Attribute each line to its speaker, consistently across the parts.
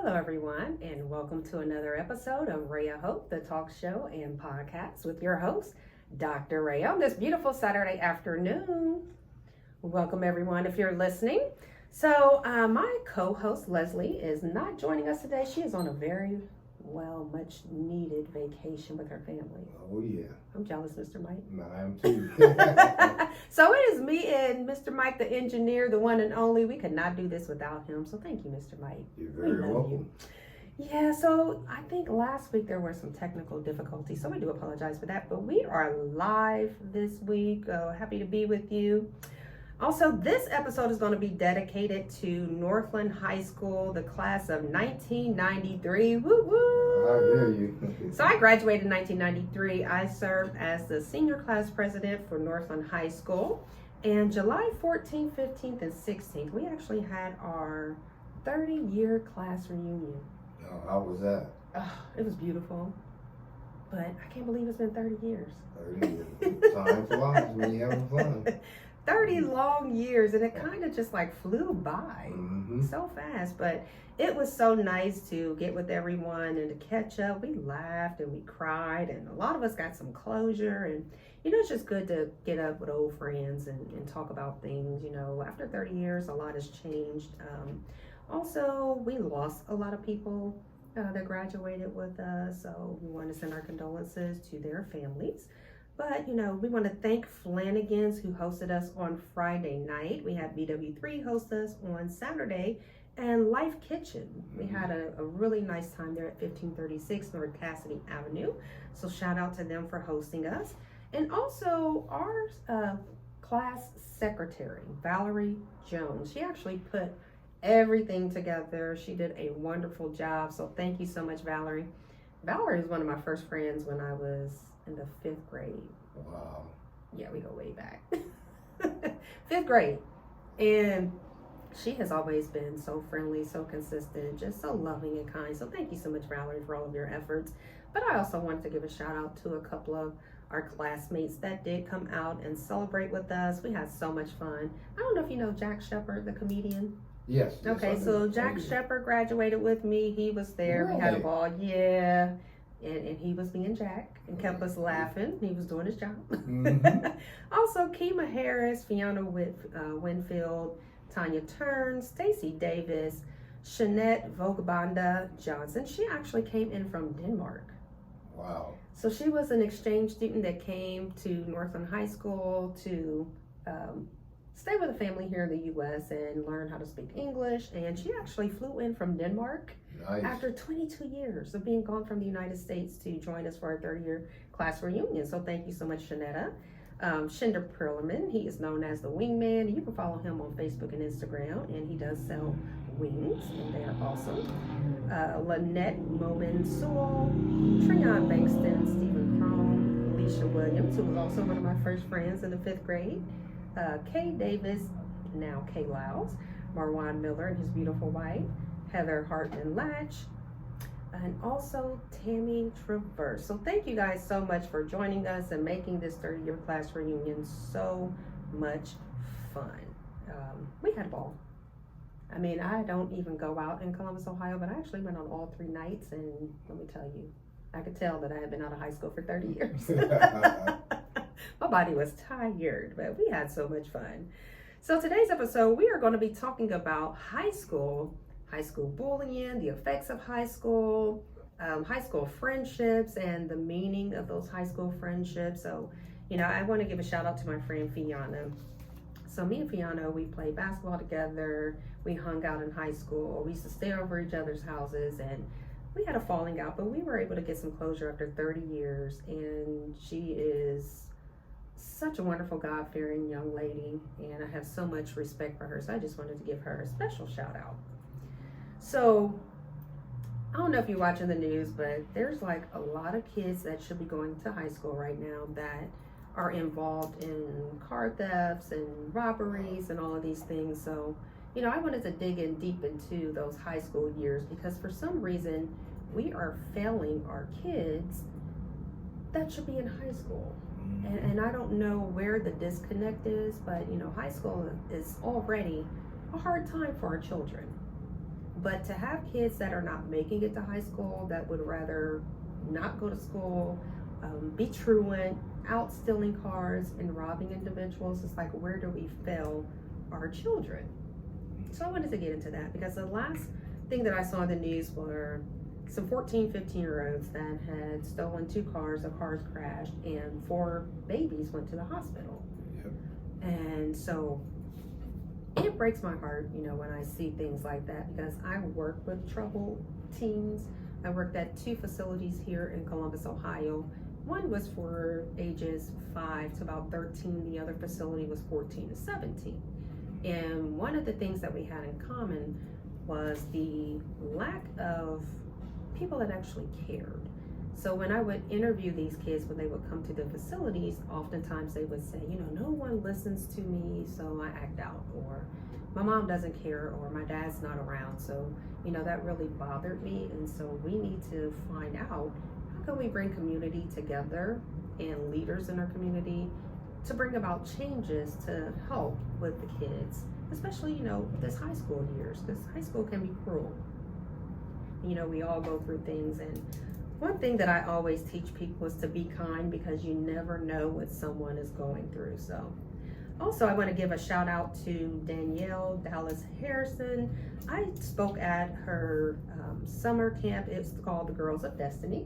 Speaker 1: Hello, everyone, and welcome to another episode of Raya Hope, the talk show and podcast with your host, Dr. Raya, on this beautiful Saturday afternoon. Welcome, everyone, if you're listening. So, my co-host, Leslie, is not joining us today. She is on a very, much needed vacation with her family.
Speaker 2: Oh, yeah.
Speaker 1: I'm jealous, Mr. Mike.
Speaker 2: I am too.
Speaker 1: So it is me and Mr. Mike, the engineer, the one and only. We could not do this without him. So thank you, Mr. Mike.
Speaker 2: You're very welcome.
Speaker 1: Yeah, so I think last week there were some technical difficulties, so we do apologize for that. But we are live this week. Happy to be with you. Also, this episode is going to be dedicated to Northland High School, the class of 1993. Woo woo!
Speaker 2: I hear you.
Speaker 1: So I graduated in 1993. I served as the senior class president for Northland High School. And July 14th, 15th, and 16th, we actually had our 30-year class reunion.
Speaker 2: Oh, how was that?
Speaker 1: Oh, it was beautiful. But I can't believe it's been 30 years.
Speaker 2: 30 years. Time flies when you're having fun.
Speaker 1: 30 long years, and it kind of just like flew by so fast. But it was so nice to get with everyone and to catch up. We laughed and we cried, and a lot of us got some closure. And it's just good to get up with old friends and talk about things. After 30 years, a lot has changed. Also, we lost a lot of people that graduated with us, so we want to send our condolences to their families. But, we want to thank Flanagan's, who hosted us on Friday night. We had BW3 host us on Saturday, and Life Kitchen. We had a really nice time there at 1536 North Cassidy Avenue. So shout out to them for hosting us. And also our class secretary, Valerie Jones. She actually put everything together. She did a wonderful job. So thank you so much, Valerie. Valerie is one of my first friends when I was in the 5th grade.
Speaker 2: Wow.
Speaker 1: Yeah, we go way back. 5th grade. And she has always been so friendly, so consistent, just so loving and kind. So thank you so much, Valerie, for all of your efforts. But I also wanted to give a shout out to a couple of our classmates that did come out and celebrate with us. We had so much fun. I don't know if you know Jack Shepard, the comedian.
Speaker 2: Yes.
Speaker 1: Okay, so Jack Shepard graduated with me. He was there.
Speaker 2: Really?
Speaker 1: We had a ball. Yeah. And he was being Jack and kept us laughing. He was doing his job. Also, Kima Harris, Fiona Winfield, Tanya Turn, Stacy Davis, Shanette Vogabanda Johnson. She actually came in from Denmark.
Speaker 2: Wow.
Speaker 1: So she was an exchange student that came to Northland High School to stay with a family here in the U.S. and learn how to speak English. And she actually flew in from Denmark.
Speaker 2: Nice.
Speaker 1: After 22 years of being gone from the United States to join us for our 30-year class reunion. So thank you so much, Shanetta. Shinder Perlman, he is known as the Wingman. You can follow him on Facebook and Instagram, and he does sell wings, and they are awesome. Lynette Moman Sewell, Treon Bankston, Stephen Crone, Alicia Williams, who was also one of my first friends in the 5th grade. Kay Davis, now Kay Lyles, Marwan Miller and his beautiful wife, Heather Hartman Latch, and also Tammy Traverse. So thank you guys so much for joining us and making this 30-year class reunion so much fun. We had a ball. I mean, I don't even go out in Columbus, Ohio, but I actually went on all 3 nights, and let me tell you, I could tell that I had been out of high school for 30 years. My body was tired, but we had so much fun. So today's episode, we are going to be talking about high school bullying, the effects of high school friendships, and the meaning of those high school friendships. So, I want to give a shout out to my friend Fiona. So me and Fiona, we played basketball together. We hung out in high school. We used to stay over each other's houses, and we had a falling out, but we were able to get some closure after 30 years. And she is such a wonderful, God-fearing young lady, and I have so much respect for her. So I just wanted to give her a special shout out. So I don't know if you're watching the news, but there's like a lot of kids that should be going to high school right now that are involved in car thefts and robberies and all of these things. So, I wanted to dig in deep into those high school years, because for some reason we are failing our kids that should be in high school. And I don't know where the disconnect is, but high school is already a hard time for our children. But to have kids that are not making it to high school, that would rather not go to school, be truant, out stealing cars and robbing individuals, it's like, where do we fail our children? So I wanted to get into that because the last thing that I saw in the news were some 14, 15-year-olds that had stolen 2 cars, the cars crashed, and 4 babies went to the hospital.
Speaker 2: Yep.
Speaker 1: And so it breaks my heart, when I see things like that, because I work with troubled teens. I worked at 2 facilities here in Columbus, Ohio. One was for ages 5 to about 13. The other facility was 14 to 17. And one of the things that we had in common was the lack of people that actually cared. So when I would interview these kids, when they would come to the facilities, oftentimes they would say, no one listens to me, so I act out, or my mom doesn't care, or my dad's not around. So, that really bothered me. And so we need to find out, how can we bring community together and leaders in our community to bring about changes to help with the kids, especially, this high school years, because high school can be cruel. We all go through things, and one thing that I always teach people is to be kind, because you never know what someone is going through. So also, I want to give a shout out to Danielle Dallas Harrison. I spoke at her summer camp. It's called the Girls of Destiny,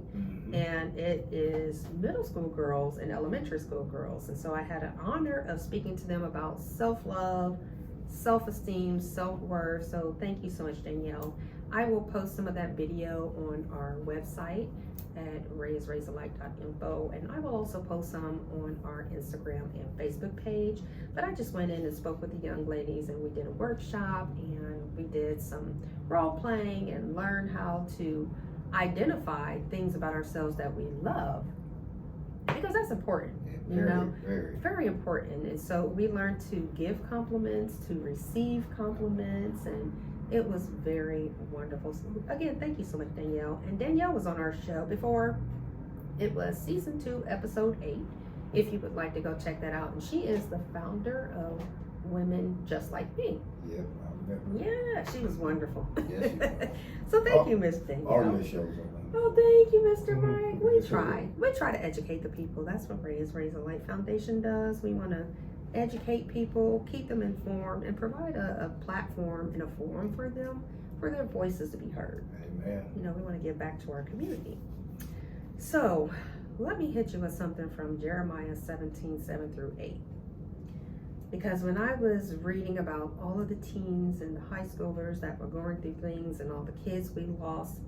Speaker 1: and it is middle school girls and elementary school girls. And so I had an honor of speaking to them about self-love, self-esteem, self-worth. So thank you so much, Danielle. I will post some of that video on our website at rayasrazorlight.info, and I will also post some on our Instagram and Facebook page. But I just went in and spoke with the young ladies, and we did a workshop, and we did some role playing and learned how to identify things about ourselves that we love, because that's important. Very important. And so we learned to give compliments, to receive compliments, and it was very wonderful. So again, thank you so much, Danielle. And Danielle was on our show before. It was season 2, episode 8, if you would like to go check that out. And she is the founder of Women Just Like Me.
Speaker 2: Yep, I remember.
Speaker 1: Yeah, she was wonderful.
Speaker 2: Yes, she was.
Speaker 1: So thank you, Miss Danielle.
Speaker 2: All your shows are
Speaker 1: Oh, thank you, Mr. Mike. We try to educate the people. That's what Raya's Razor Light Foundation does. We want to educate people, keep them informed, and provide a platform and a forum for them, for their voices to be heard.
Speaker 2: Amen.
Speaker 1: We want to give back to our community. So let me hit you with something from Jeremiah 17:7-8. Because when I was reading about all of the teens and the high schoolers that were going through things and all the kids we lost,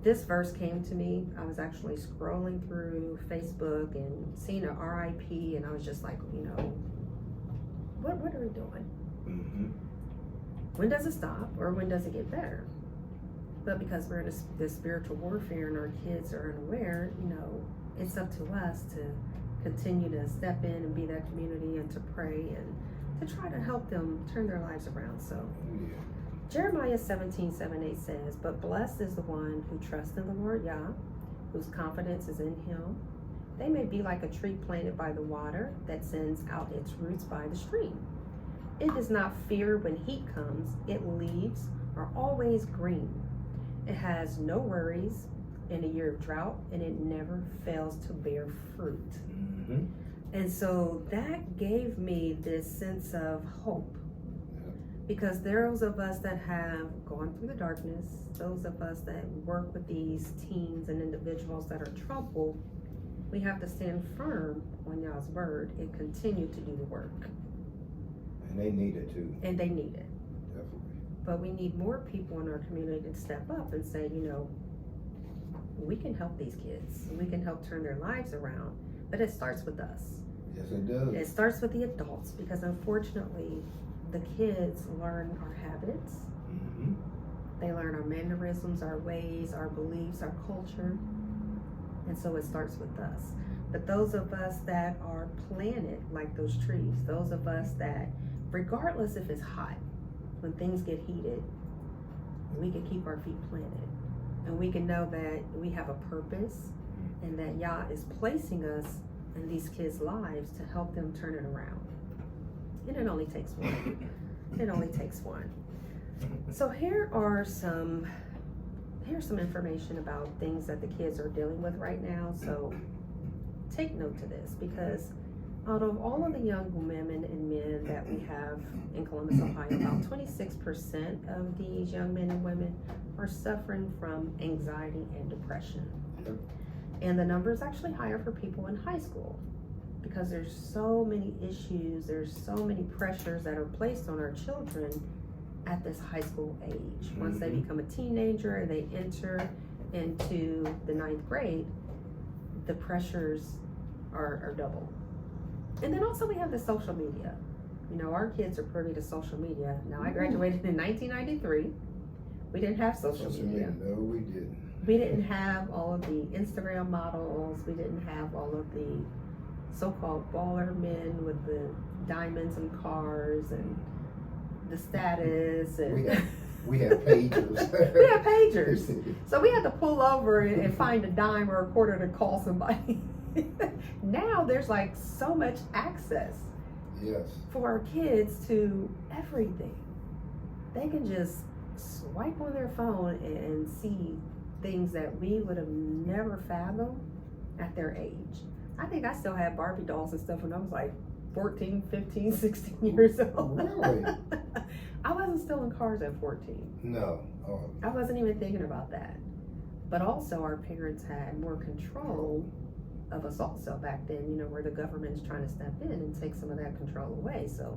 Speaker 1: this verse came to me. I was actually scrolling through Facebook and seeing a RIP, and I was just like, what are we doing? When does it stop, or when does it get better? But because we're in this spiritual warfare and our kids are unaware, it's up to us to continue to step in and be that community, and to pray and to try to help them turn their lives around. So Jeremiah 17:7-8 says, "But blessed is the one who trusts in the Lord Yah, whose confidence is in him. They may be like a tree planted by the water that sends out its roots by the stream. It does not fear when heat comes. Its leaves are always green. It has no worries in a year of drought, and it never fails to bear fruit." And so that gave me this sense of hope. Because those of us that have gone through the darkness, those of us that work with these teens and individuals that are troubled, we have to stand firm on Yah's word and continue to do the work.
Speaker 2: And they need it too.
Speaker 1: And they need it.
Speaker 2: Definitely.
Speaker 1: But we need more people in our community to step up and say, we can help these kids. We can help turn their lives around. But it starts with us.
Speaker 2: Yes, it does.
Speaker 1: It starts with the adults, because unfortunately, the kids learn our habits. They learn our mannerisms, our ways, our beliefs, our culture. And so it starts with us. But those of us that are planted like those trees, those of us that, regardless if it's hot, when things get heated, we can keep our feet planted. And we can know that we have a purpose, and that Yah is placing us in these kids' lives to help them turn it around. And it only takes one. It only takes one. So here's some information about things that the kids are dealing with right now. So take note to this, because out of all of the young women and men that we have in Columbus, Ohio, about 26% of these young men and women are suffering from anxiety and depression.
Speaker 2: Yep.
Speaker 1: And the number is actually higher for people in high school, because there's so many issues, there's so many pressures that are placed on our children at this high school age. Once they become a teenager, they enter into the 9th grade, the pressures are double. And then also we have the social media. You know, our kids are privy to social media. Now, I graduated in 1993. We didn't have social media.
Speaker 2: No, we didn't.
Speaker 1: We didn't have all of the Instagram models. We didn't have all of the so-called baller men with the diamonds and cars and the status. And
Speaker 2: we had pagers.
Speaker 1: We had pagers. So we had to pull over and find a dime or a quarter to call somebody. Now there's like so much access.
Speaker 2: Yes.
Speaker 1: For our kids to everything. They can just swipe on their phone and see things that we would have never fathomed at their age. I think I still had Barbie dolls and stuff when I was like 14, 15, 16 years old.
Speaker 2: Really?
Speaker 1: I wasn't stealing cars at 14.
Speaker 2: No. Oh.
Speaker 1: I wasn't even thinking about that. But also our parents had more control of us also back then, you know, where the government's trying to step in and take some of that control away. So,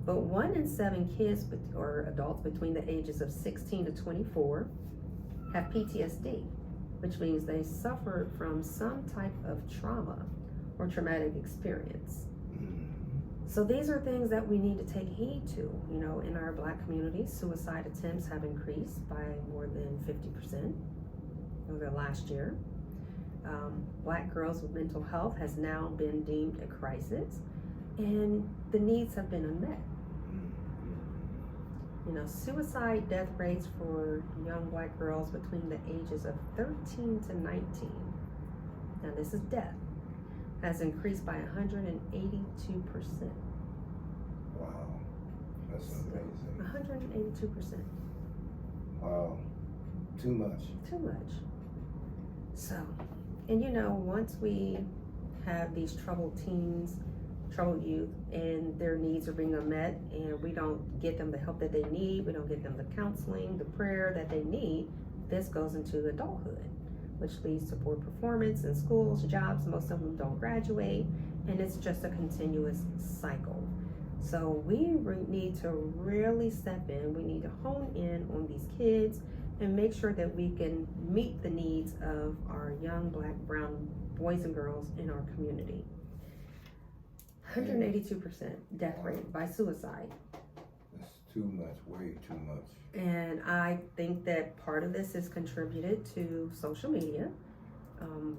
Speaker 1: but 1 in 7 kids or adults between the ages of 16 to 24 have PTSD, which means they suffered from some type of trauma or traumatic experience. So these are things that we need to take heed to. You know, in our Black community, suicide attempts have increased by more than 50% over the last year. Black girls with mental health has now been deemed a crisis, and the needs have been unmet. You know, suicide death rates for young Black girls between the ages of 13 to 19, now this is death, has increased by 182%.
Speaker 2: Wow. That's amazing.
Speaker 1: 182%.
Speaker 2: Wow. Too much.
Speaker 1: Too much. So, and you know, once we have these troubled teens, troubled youth, and their needs are being unmet, and we don't get them the help that they need, we don't get them the counseling, the prayer that they need, this goes into adulthood, which leads to poor performance in schools, jobs. Most of them don't graduate, and it's just a continuous cycle. So we need to really step in. We need to hone in on these kids and make sure that we can meet the needs of our young Black, brown boys and girls in our community. 182% death rate by suicide.
Speaker 2: That's too much, way too much.
Speaker 1: And I think that part of this is contributed to social media.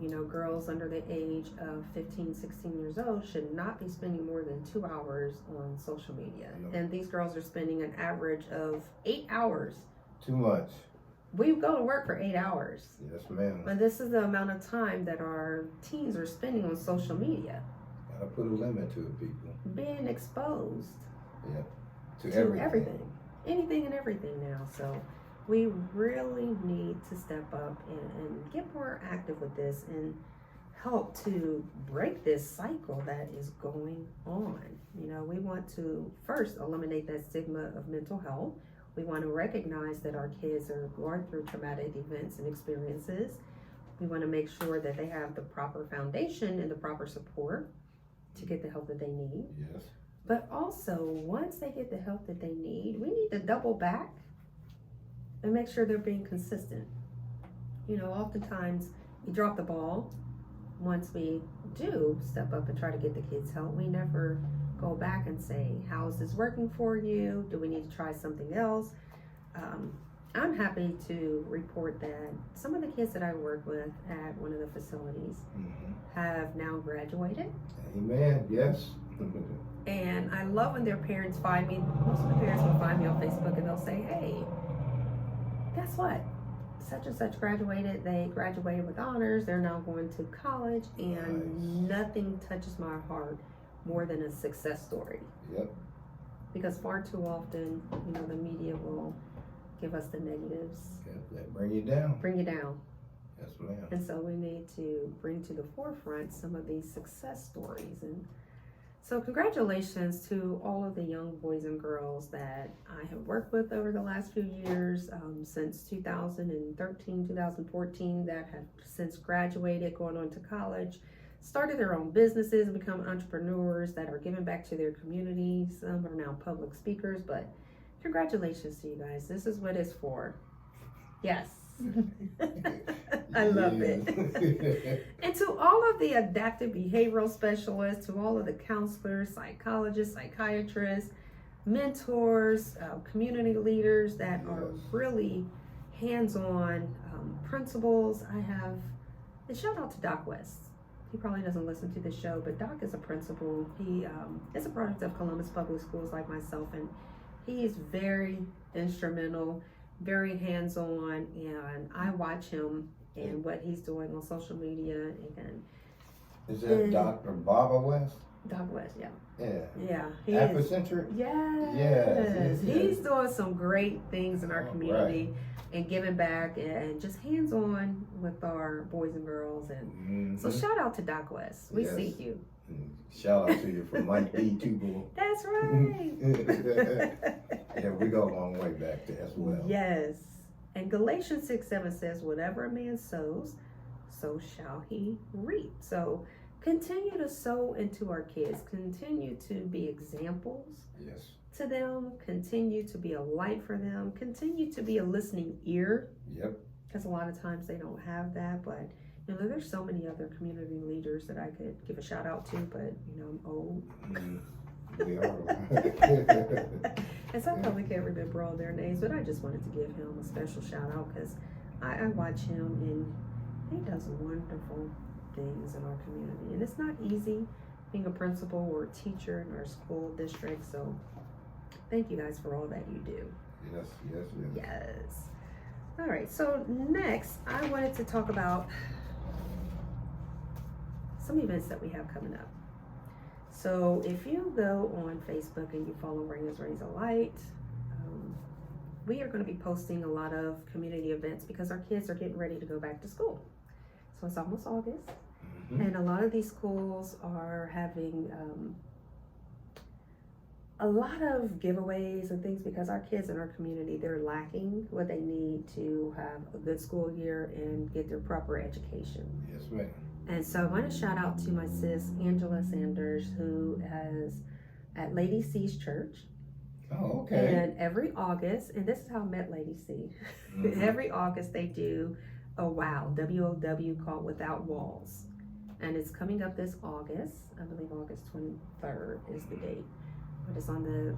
Speaker 1: You know, girls under the age of 15, 16 years old should not be spending more than 2 hours on social media.
Speaker 2: No.
Speaker 1: And these girls are spending an average of 8 hours.
Speaker 2: Too much.
Speaker 1: We go to work for 8 hours.
Speaker 2: Yes, ma'am.
Speaker 1: And this is the amount of time that our teens are spending on social media.
Speaker 2: Gotta put a limit to it, people.
Speaker 1: Being exposed
Speaker 2: Yeah. To
Speaker 1: everything. Anything and everything now. So we really need to step up and get more active with this and help to break this cycle that is going on. You know, we want to first eliminate that stigma of mental health. We want to recognize that our kids are going through traumatic events and experiences. We want to make sure that they have the proper foundation and the proper support to get the help that they need.
Speaker 2: Yes.
Speaker 1: But also, once they get the help that they need, we need to double back and make sure they're being consistent. You know, oftentimes we drop the ball. Once we do step up and try to get the kids help, we never go back and say, how is this working for you? Do we need to try something else? I'm happy to report that some of the kids that I work with at one of the facilities have now graduated.
Speaker 2: Amen. Yes.
Speaker 1: And I love when their parents find me. Most of the parents will find me on Facebook and they'll say, hey, guess what? Such and such graduated. They graduated with honors. They're now going to college, and
Speaker 2: Nice.
Speaker 1: Nothing touches my heart more than a success story.
Speaker 2: Yep.
Speaker 1: because far too often, the media will give us the negatives,
Speaker 2: That bring you down.
Speaker 1: bring you down.
Speaker 2: Yes, ma'am.
Speaker 1: And so we need to bring to the forefront some of these success stories. And so congratulations to all of the young boys and girls that I have worked with over the last few years, since 2013, 2014, that have since graduated, going on to college, started their own businesses, and become entrepreneurs that are giving back to their communities. Some are now public speakers, but congratulations to you guys. This is what it's for. Yes. I love it. And to all of the adaptive behavioral specialists, to all of the counselors, psychologists, psychiatrists, mentors, community leaders that are really hands-on principals. And shout out to Doc West. He probably doesn't listen to the show, but Doc is a principal. He is a product of Columbus Public Schools like myself, and he is very instrumental, very hands-on, and I watch him and what he's doing on social media. And
Speaker 2: Is that Dr. Barbara West?
Speaker 1: Doc West, yeah.
Speaker 2: Yeah.
Speaker 1: He
Speaker 2: Afrocentric?
Speaker 1: Yes.
Speaker 2: Yes.
Speaker 1: He's doing some great things in our community and giving back and just hands-on with our boys and girls. And so shout out to Doc West. We see you.
Speaker 2: Shout out to you from Mike D too, boy.
Speaker 1: That's right.
Speaker 2: Yeah, we go a long way back there as well.
Speaker 1: Yes. And Galatians 6:7 says, whatever a man sows, so shall he reap. So continue to sow into our kids. Continue to be examples to them. Continue to be a light for them. Continue to be a listening ear.
Speaker 2: Yep.
Speaker 1: Because a lot of times they don't have that. But, there's so many other community leaders that I could give a shout out to. But, I'm old.
Speaker 2: We are.
Speaker 1: And so I probably can't remember all their names. But I just wanted to give him a special shout out because I watch him and he does wonderful things in our community, and it's not easy being a principal or a teacher in our school district. So thank you guys for all that you do. Yes. All right, so next I wanted to talk about some events that we have coming up. So if you go on Facebook and you follow Raya's Raise a Light, we are going to be posting a lot of community events because our kids are getting ready to go back to school. So it's almost August, and a lot of these schools are having a lot of giveaways and things because our kids in our community, they're lacking what they need to have a good school year and get their proper education.
Speaker 2: Yes, ma'am.
Speaker 1: And so I want to shout out to my sis, Angela Sanders, who is at Lady C's church.
Speaker 2: Oh, okay.
Speaker 1: And every August, and this is how I met Lady C. Every August they do a WOW, W-O-W, called Without Walls. And it's coming up this August. I believe August 23rd is the date. But it's on the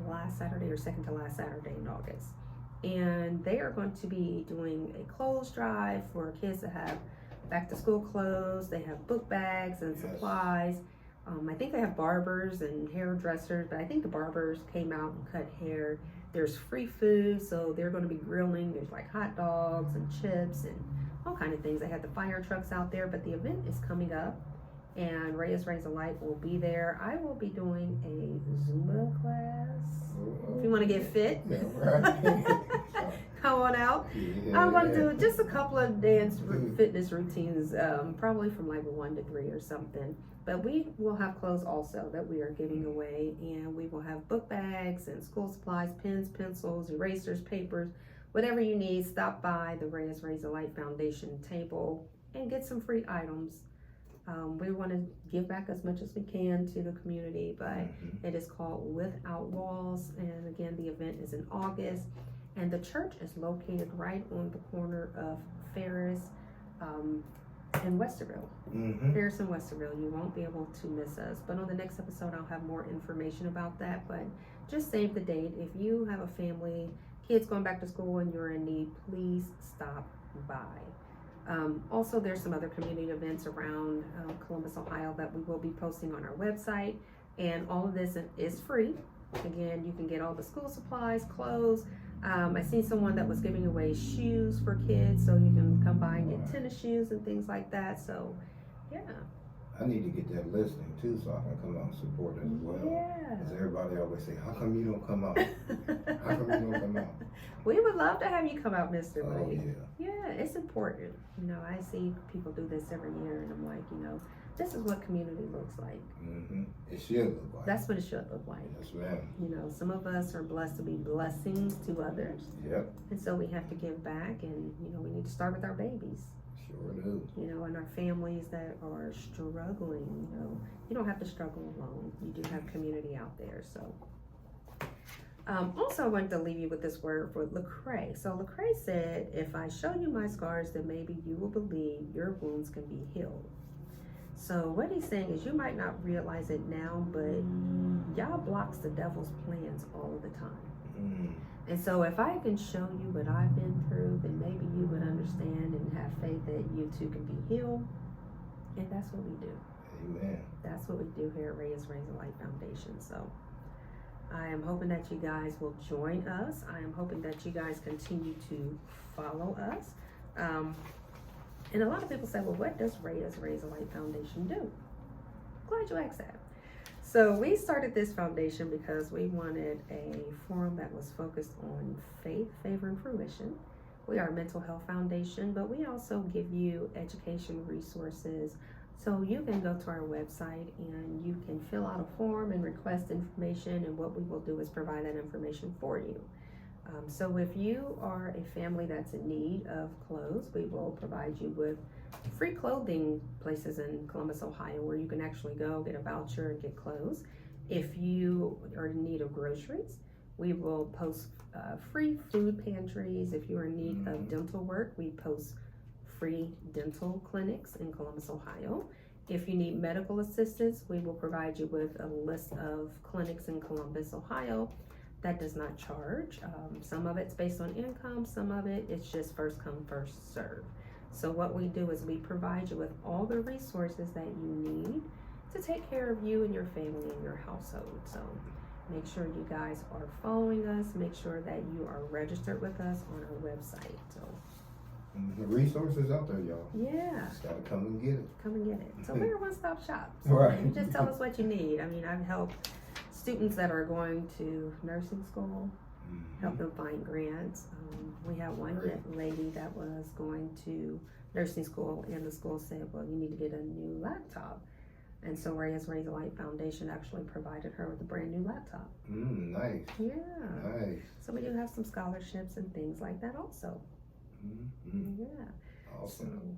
Speaker 1: last Saturday or second to last Saturday in August. And they are going to be doing a clothes drive for kids to have back to school clothes. They have book bags and supplies. I think they have barbers and hairdressers, but I think the barbers came out and cut hair. There's free food, so they're going to be grilling. There's like hot dogs and chips and all kind of things. They have the fire trucks out there, but the event is coming up, and Raya's Raise a Light will be there. I will be doing a Zumba class. If you want to get fit, come on out. I'm going to do just a couple of fitness routines, probably from like 1 to 3 or something. But we will have clothes also that we are giving away, and we will have book bags and school supplies, pens, pencils, erasers, papers, whatever you need. Stop by the Raya's Raise a Light Foundation table and get some free items. We want to give back as much as we can to the community, but it is called Without Walls. And again, the event is in August, and the church is located right on the corner of Ferris in Westerville. Ferris in Westerville. You won't be able to miss us. But on the next episode, I'll have more information about that. But just save the date. If you have a family, kids going back to school, and you're in need, please stop by. Also, there's some other community events around Columbus, Ohio that we will be posting on our website. And all of this is free. Again, you can get all the school supplies, clothes. I seen someone that was giving away shoes for kids, so you can come by and get tennis shoes and things like that. So, yeah.
Speaker 2: I need to get that listing too, so I can come out and support it as well.
Speaker 1: Yeah.
Speaker 2: Because everybody always say, how come you don't come out? How come you don't come out?
Speaker 1: We would love to have you come out, Mr.
Speaker 2: Oh,
Speaker 1: Lee.
Speaker 2: yeah.
Speaker 1: Yeah, it's important. You know, I see people do this every year, and I'm like, you know, this is what community looks like.
Speaker 2: Mm-hmm. It should look like.
Speaker 1: That's what it should look like.
Speaker 2: Yes, ma'am.
Speaker 1: You know, some of us are blessed to be blessings to others.
Speaker 2: Yep.
Speaker 1: And so we have to give back, and, you know, we need to start with our babies.
Speaker 2: Sure do.
Speaker 1: You know, and our families that are struggling, you know, you don't have to struggle alone. You do have community out there, so. Also, I wanted to leave you with this word for Lecrae. So Lecrae said, if I show you my scars, then maybe you will believe your wounds can be healed. So what he's saying is you might not realize it now, but y'all blocks the devil's plans all of the time.
Speaker 2: Mm.
Speaker 1: And so if I can show you what I've been through, then maybe you would understand and have faith that you too can be healed. And that's what we do.
Speaker 2: Amen.
Speaker 1: That's what we do here at Raya's Raise a Light Foundation. So I am hoping that you guys will join us. I am hoping that you guys continue to follow us. And a lot of people say, well, what does Raya's Raise a Light Foundation do? Glad you asked that. So we started this foundation because we wanted a forum that was focused on faith, favor, and fruition. We are a mental health foundation, but we also give you education resources. So you can go to our website and you can fill out a form and request information, and what we will do is provide that information for you. So if you are a family that's in need of clothes, we will provide you with free clothing places in Columbus, Ohio, where you can actually go get a voucher and get clothes. If you are in need of groceries, we will post free food pantries. If you're in need of dental work, we post free dental clinics in Columbus, Ohio. If you need medical assistance, we will provide you with a list of clinics in Columbus, Ohio that does not charge. Some of it's based on income, some of it it's just first come, first serve. So what we do is we provide you with all the resources that you need to take care of you and your family and your household. So make sure you guys are following us. Make sure that you are registered with us on our website. So
Speaker 2: the resources out there, y'all.
Speaker 1: yeah,
Speaker 2: Just gotta come and get it.
Speaker 1: come and get it. So we're a one-stop shop. So
Speaker 2: Right.
Speaker 1: you just tell us what you need. I mean, I've helped students that are going to nursing school, help them find grants. We had one lady that was going to nursing school, and the school said, well, you need to get a new laptop. And so Raya's Raise a Light Foundation actually provided her with a brand new laptop.
Speaker 2: Nice.
Speaker 1: Yeah.
Speaker 2: Nice.
Speaker 1: So we do have some scholarships and things like that also. Yeah.
Speaker 2: Awesome.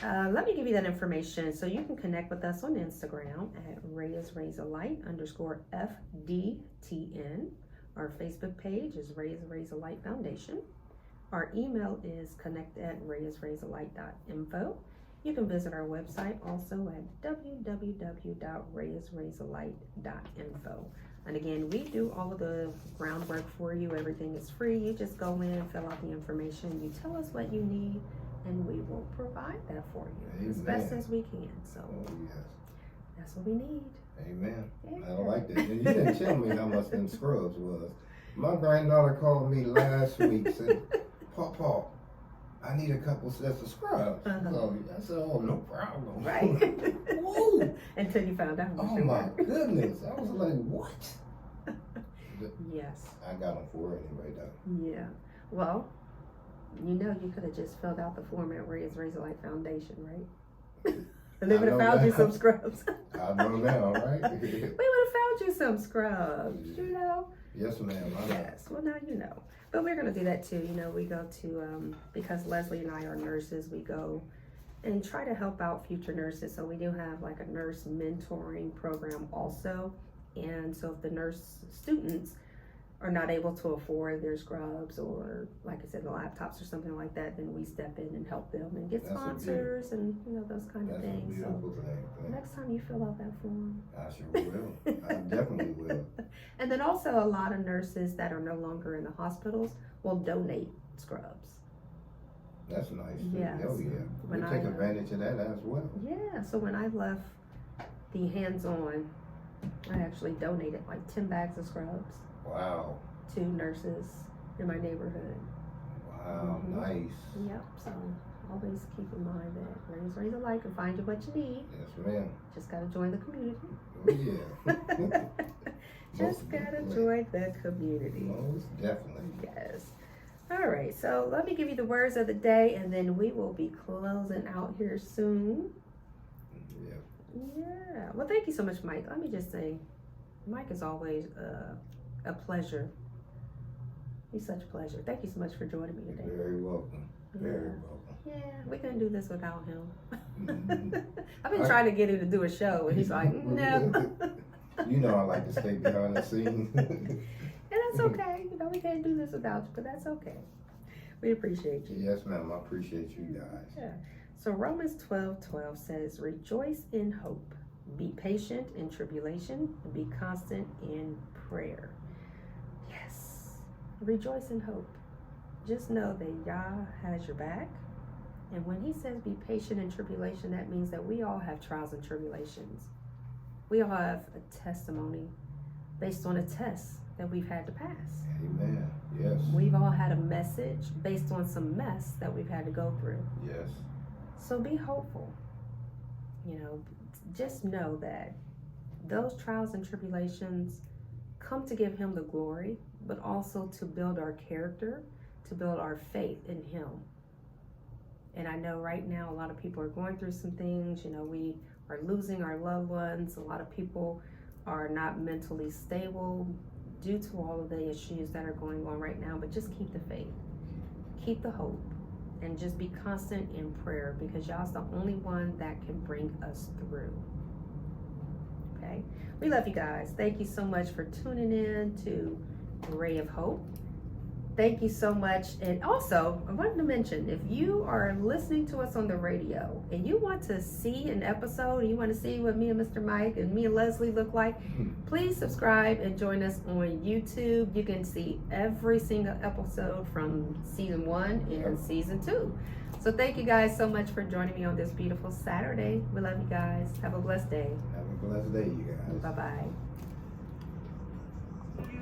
Speaker 1: So, let me give you that information. So you can connect with us on Instagram at Raya's Raise a Light _FDTN. Our Facebook page is Raya's Raise a Light Foundation. Our email is connect@rayasraisalight.info. You can visit our website also at www.rayasraisalight.info. And again, we do all of the groundwork for you. Everything is free. You just go in, fill out the information. You tell us what you need, and we will provide that for you as best as we can. So that's what we need.
Speaker 2: Amen.
Speaker 1: Yeah.
Speaker 2: I like that. And you didn't tell me how much them scrubs was. My granddaughter called me last week, said, Paw, I need a couple sets of scrubs. So I said, oh, no problem.
Speaker 1: Right.
Speaker 2: Whoa.
Speaker 1: Until you found out.
Speaker 2: Oh my goodness. I was like, what?
Speaker 1: Yes.
Speaker 2: I got them for her anyway, though.
Speaker 1: Yeah. Well, you know, you could have just filled out the form at Raya's Raise a Light Foundation, right? And they would have found you some scrubs.
Speaker 2: I know now, right?
Speaker 1: We would have found you some scrubs, you know?
Speaker 2: Yes, ma'am.
Speaker 1: Yes. Well, now you know. But we're going to do that too. You know, we go to, because Leslie and I are nurses, we go and try to help out future nurses. So we do have like a nurse mentoring program also. And so if the nurse students are not able to afford their scrubs or, like I said, the laptops or something like that, then we step in and help them and get sponsors and, you know, those kind of things.
Speaker 2: That's a beautiful thing.
Speaker 1: Next time you fill out that form.
Speaker 2: I sure will. I definitely will.
Speaker 1: And then also a lot of nurses that are no longer in the hospitals will donate scrubs.
Speaker 2: That's nice.
Speaker 1: Yes.
Speaker 2: Oh, yeah. We
Speaker 1: When
Speaker 2: take advantage of that as well.
Speaker 1: Yeah, so when I left the hands-on, I actually donated like 10 bags of scrubs.
Speaker 2: Wow.
Speaker 1: To nurses in my neighborhood.
Speaker 2: Wow. Nice.
Speaker 1: Yep, so always keep in mind that raise alike and find you what you need.
Speaker 2: Yes, ma'am.
Speaker 1: Just gotta join the community.
Speaker 2: Oh, yeah.
Speaker 1: Just gotta join the community.
Speaker 2: Most definitely.
Speaker 1: Yes. All right, so let me give you the words of the day, and then we will be closing out here soon.
Speaker 2: Yeah.
Speaker 1: Yeah. Well, thank you so much, Mike. Let me just say, Mike is always a pleasure. He's such a pleasure. Thank you so much for joining me today.
Speaker 2: Very welcome. Very welcome.
Speaker 1: Yeah, we couldn't do this without him.
Speaker 2: Mhm.
Speaker 1: I've been trying to get him to do a show, and he's like, no.
Speaker 2: You know I like to stay behind the scenes.
Speaker 1: And that's okay. You know, we can't do this without you, but that's okay. We appreciate you.
Speaker 2: Yes, ma'am. I appreciate you guys.
Speaker 1: Yeah. So Romans 12:12 says, rejoice in hope, be patient in tribulation, and be constant in prayer. Yes. Rejoice in hope. Just know that Yah has your back. And when he says be patient in tribulation, that means that we all have trials and tribulations. We all have a testimony based on a test that we've had to pass.
Speaker 2: Amen. Yes.
Speaker 1: We've all had a message based on some mess that we've had to go through.
Speaker 2: Yes.
Speaker 1: So be hopeful. You know, just know that those trials and tribulations come to give him the glory, but also to build our character, to build our faith in him. And I know right now a lot of people are going through some things. You know, we are losing our loved ones. A lot of people are not mentally stable due to all of the issues that are going on right now. But just keep the faith, keep the hope, and just be constant in prayer, because y'all's the only one that can bring us through. Okay? We love you guys. Thank you so much for tuning in to Ray of Hope. Thank you so much. And also, I wanted to mention, if you are listening to us on the radio and you want to see an episode, you want to see what me and Mr. Mike and me and Leslie look like, please subscribe and join us on YouTube. You can see every single episode from season 1 and season 2. So thank you guys so much for joining me on this beautiful Saturday. We love you guys. Have a blessed day.
Speaker 2: Have a blessed day, you guys.
Speaker 1: Bye-bye.